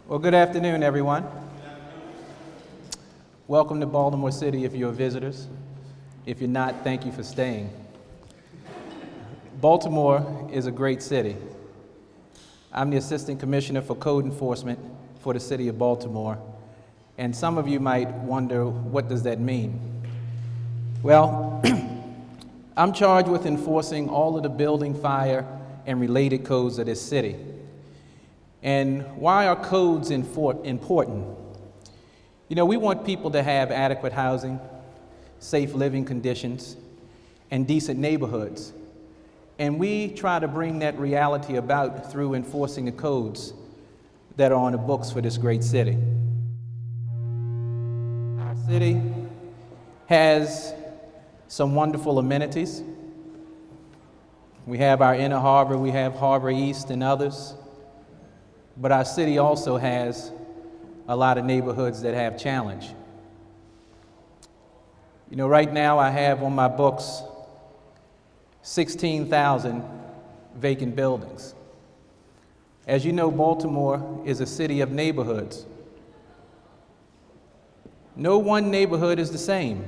Well, good afternoon, everyone. Welcome to Baltimore City if you're visitors. If you're not, thank you for staying. Baltimore is a great city. I'm the Assistant Commissioner for Code Enforcement for the City of Baltimore, and some of you might wonder, what does that mean? Well, I'm charged with enforcing all of the building, fire, and related codes of this city. And why are codes important? You know, we want people to have adequate housing, safe living conditions, and decent neighborhoods. And we try to bring that reality about through enforcing the codes that are on the books for this great city. Our city has some wonderful amenities. We have our Inner Harbor, we have Harbor East and others. But our city also has a lot of neighborhoods that have challenge. You know, right now I have on my books 16,000 vacant buildings. As you know, Baltimore is a city of neighborhoods. No one neighborhood is the same.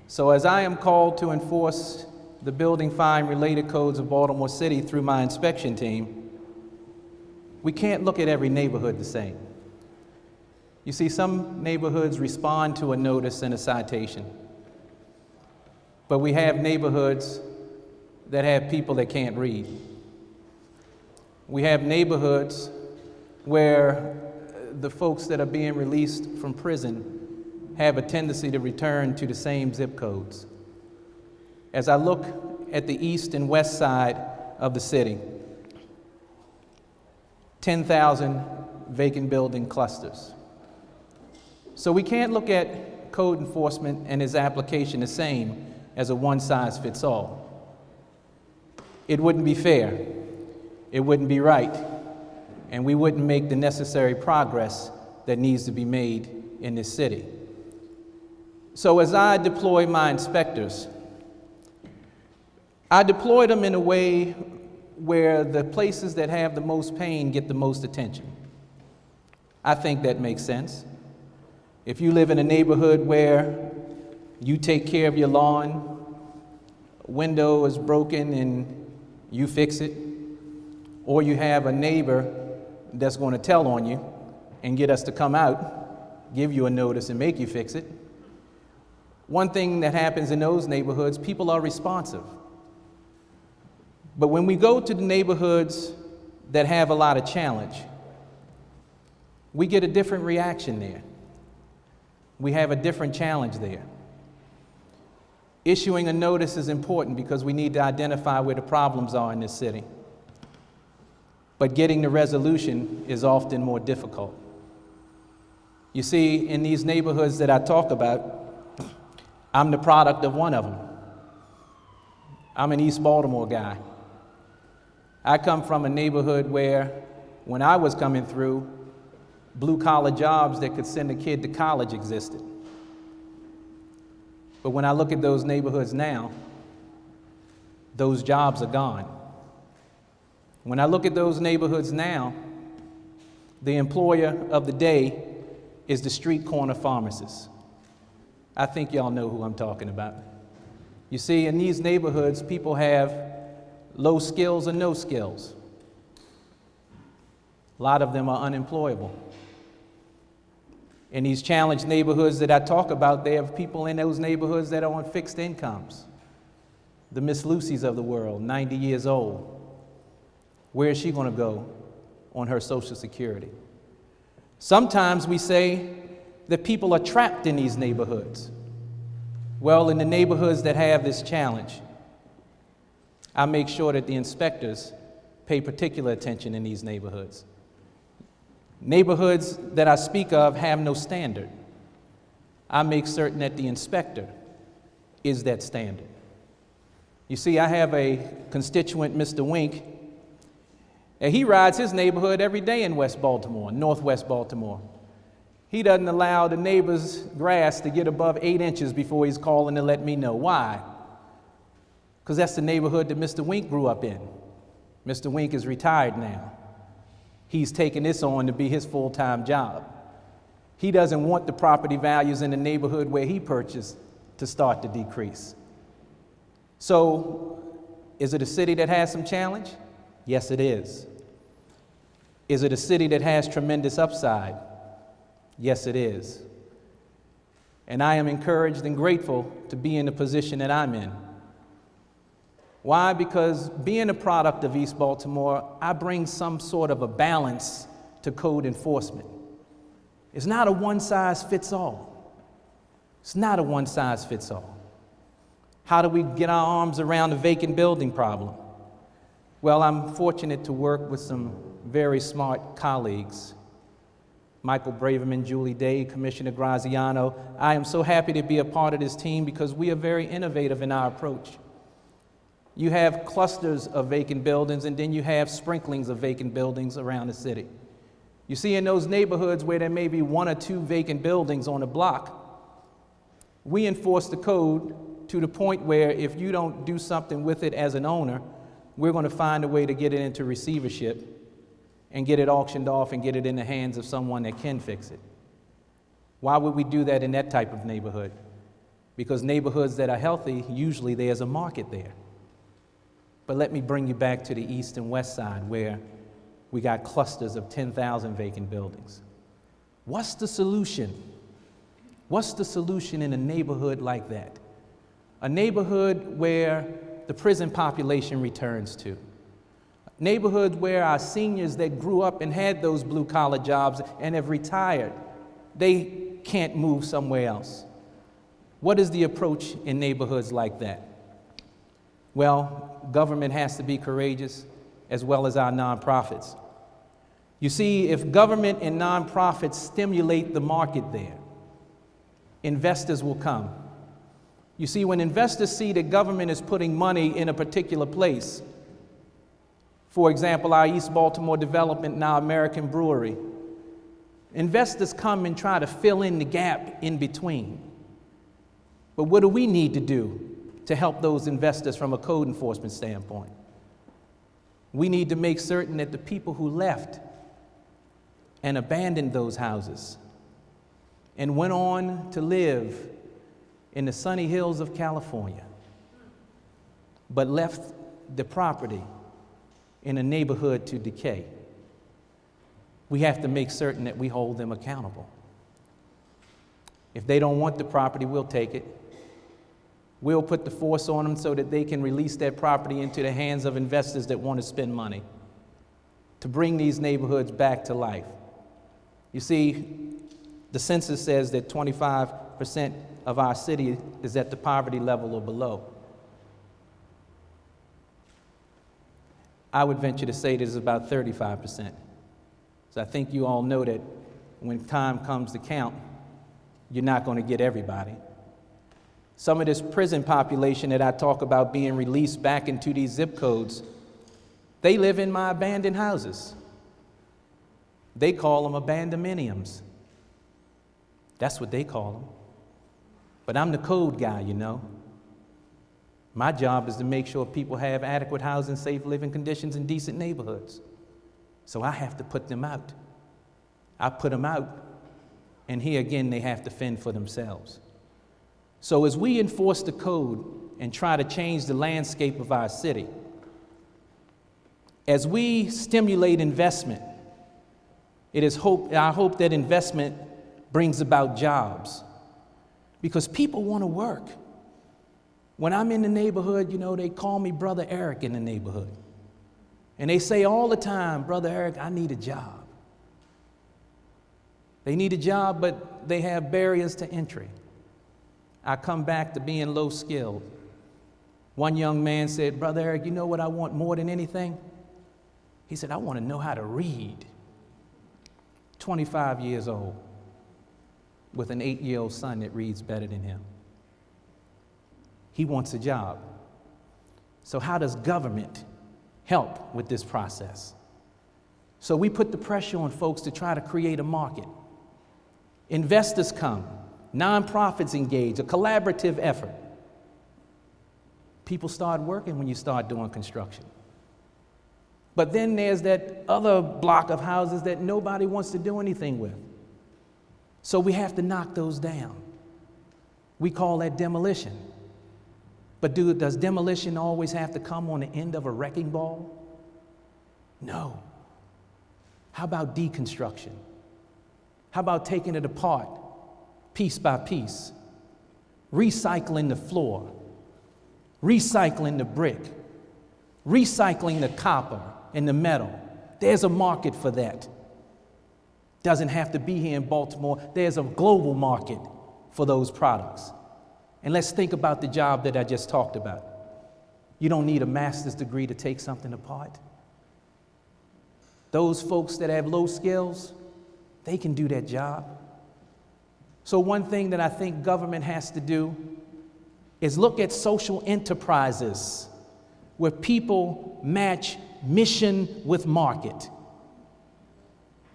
So as I am called to enforce the building, fine, related codes of Baltimore City through my inspection team, we can't look at every neighborhood the same. You see, some neighborhoods respond to a notice and a citation. But we have neighborhoods that have people that can't read. We have neighborhoods where the folks that are being released from prison have a tendency to return to the same zip codes. As I look at the east and west side of the city, 10,000 vacant building clusters. So we can't look at code enforcement and its application the same as a one-size-fits-all. It wouldn't be fair, it wouldn't be right, and we wouldn't make the necessary progress that needs to be made in this city. So as I deploy my inspectors, I deploy them in a way where the places that have the most pain get the most attention. I think that makes sense. If you live in a neighborhood where you take care of your lawn, a window is broken and you fix it, or you have a neighbor that's going to tell on you and get us to come out, give you a notice and make you fix it, one thing that happens in those neighborhoods, people are responsive. But when we go to the neighborhoods that have a lot of challenge, we get a different reaction there. We have a different challenge there. Issuing a notice is important because we need to identify where the problems are in this city. But getting the resolution is often more difficult. You see, in these neighborhoods that I talk about, I'm the product of one of them. I'm an East Baltimore guy. I come from a neighborhood where, when I was coming through, blue-collar jobs that could send a kid to college existed. But when I look at those neighborhoods now, those jobs are gone. When I look at those neighborhoods now, the employer of the day is the street corner pharmacist. I think y'all know who I'm talking about. You see, in these neighborhoods, people have low skills or no skills. A lot of them are unemployable. In these challenged neighborhoods that I talk about, there are people in those neighborhoods that are on fixed incomes. The Miss Lucy's of the world, 90 years old. Where is she going to go on her Social Security? Sometimes we say that people are trapped in these neighborhoods. Well, in the neighborhoods that have this challenge, I make sure that the inspectors pay particular attention in these neighborhoods. Neighborhoods that I speak of have no standard. I make certain that the inspector is that standard. You see, I have a constituent, Mr. Wink, and he rides his neighborhood every day in West Baltimore, Northwest Baltimore. He doesn't allow the neighbor's grass to get above 8 inches before he's calling to let me know. Why? Because that's the neighborhood that Mr. Wink grew up in. Mr. Wink is retired now. He's taken this on to be his full-time job. He doesn't want the property values in the neighborhood where he purchased to start to decrease. So, is it a city that has some challenge? Yes, it is. Is it a city that has tremendous upside? Yes, it is. And I am encouraged and grateful to be in the position that I'm in. Why? Because being a product of East Baltimore, I bring some sort of a balance to code enforcement. It's not a one-size-fits-all. It's not a one-size-fits-all. How do we get our arms around the vacant building problem? Well, I'm fortunate to work with some very smart colleagues. Michael Braverman, Julie Day, Commissioner Graziano. I am so happy to be a part of this team because we are very innovative in our approach. You have clusters of vacant buildings, and then you have sprinklings of vacant buildings around the city. You see, in those neighborhoods where there may be 1 or 2 vacant buildings on a block, we enforce the code to the point where if you don't do something with it as an owner, we're going to find a way to get it into receivership and get it auctioned off and get it in the hands of someone that can fix it. Why would we do that in that type of neighborhood? Because neighborhoods that are healthy, usually there's a market there. But let me bring you back to the east and west side where we got clusters of 10,000 vacant buildings. What's the solution? What's the solution in a neighborhood like that? A neighborhood where the prison population returns to. Neighborhoods where our seniors that grew up and had those blue-collar jobs and have retired, they can't move somewhere else. What is the approach in neighborhoods like that? Well, government has to be courageous, as well as our nonprofits. You see, if government and nonprofits stimulate the market there, investors will come. You see, when investors see that government is putting money in a particular place, for example, our East Baltimore development and our American brewery, investors come and try to fill in the gap in between. But what do we need to do to help those investors from a code enforcement standpoint? We need to make certain that the people who left and abandoned those houses and went on to live in the sunny hills of California, but left the property in a neighborhood to decay, we have to make certain that we hold them accountable. If they don't want the property, we'll take it. We'll put the force on them so that they can release that property into the hands of investors that want to spend money to bring these neighborhoods back to life. You see, the census says that 25% of our city is at the poverty level or below. I would venture to say this is about 35%. So I think you all know that when time comes to count, you're not going to get everybody. Some of this prison population that I talk about being released back into these zip codes, they live in my abandoned houses. They call them abandonmeniums. That's what they call them. But I'm the code guy, you know. My job is to make sure people have adequate housing, safe living conditions, and decent neighborhoods. So I have to put them out. I put them out, and here again, they have to fend for themselves. So as we enforce the code and try to change the landscape of our city, as we stimulate investment, it is our hope that investment brings about jobs, because people want to work. When I'm in the neighborhood, you know, they call me Brother Eric in the neighborhood. And they say all the time, Brother Eric, I need a job. They need a job, but they have barriers to entry. I come back to being low skilled. One young man said, Brother Eric, you know what I want more than anything? He said, I want to know how to read. 25 years old, with an 8-year-old son that reads better than him. He wants a job. So how does government help with this process? So we put the pressure on folks to try to create a market. Investors come, nonprofits engage, a collaborative effort. People start working when you start doing construction. But then there's that other block of houses that nobody wants to do anything with. So we have to knock those down. We call that demolition. But does demolition always have to come on the end of a wrecking ball? No. How about deconstruction? How about taking it apart, piece by piece, recycling the floor, recycling the brick, recycling the copper and the metal? There's a market for that. Doesn't have to be here in Baltimore. There's a global market for those products. And let's think about the job that I just talked about. You don't need a master's degree to take something apart. Those folks that have low skills, they can do that job. So one thing that I think government has to do is look at social enterprises where people match mission with market.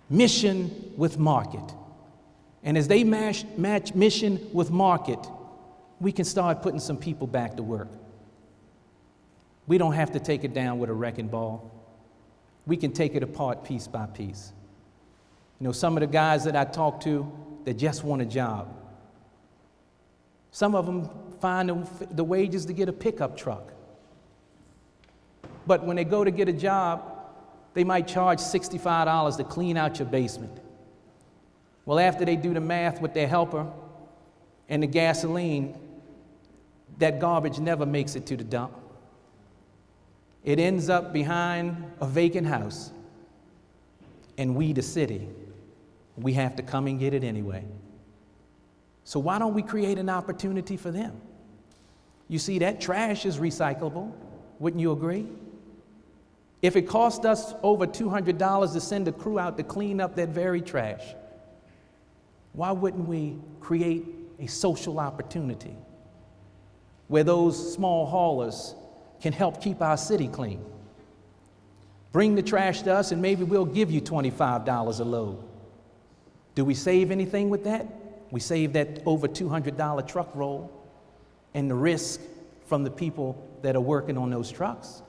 Mission with market. And as they match mission with market, we can start putting some people back to work. We don't have to take it down with a wrecking ball. We can take it apart piece by piece. You know, some of the guys that I talk to that just want a job, some of them find the wages to get a pickup truck. But when they go to get a job, they might charge $65 to clean out your basement. Well, after they do the math with their helper and the gasoline, that garbage never makes it to the dump. It ends up behind a vacant house, and we, the city, we have to come and get it anyway. So why don't we create an opportunity for them? You see, that trash is recyclable. Wouldn't you agree? If it cost us over $200 to send a crew out to clean up that very trash, why wouldn't we create a social opportunity where those small haulers can help keep our city clean? Bring the trash to us and maybe we'll give you $25 a load. Do we save anything with that? We save that over $200 truck roll and the risk from the people that are working on those trucks.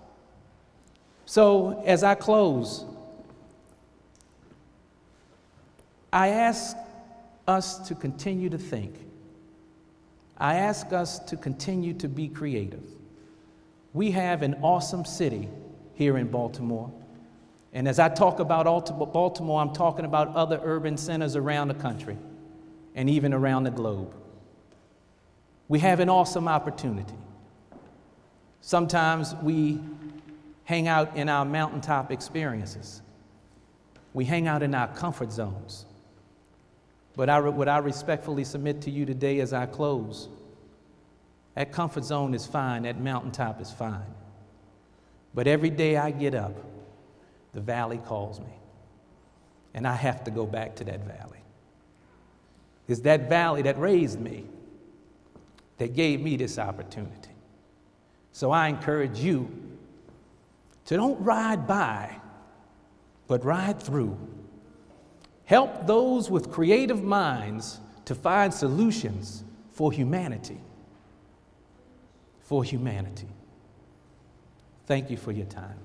So as I close, I ask us to continue to think. I ask us to continue to be creative. We have an awesome city here in Baltimore. And as I talk about Baltimore, I'm talking about other urban centers around the country and even around the globe. We have an awesome opportunity. Sometimes we hang out in our mountaintop experiences. We hang out in our comfort zones. But what I respectfully submit to you today as I close, that comfort zone is fine, that mountaintop is fine. But every day I get up, the valley calls me. And I have to go back to that valley. It's that valley that raised me, that gave me this opportunity. So I encourage you to don't ride by, but ride through. Help those with creative minds to find solutions for humanity. For humanity. Thank you for your time.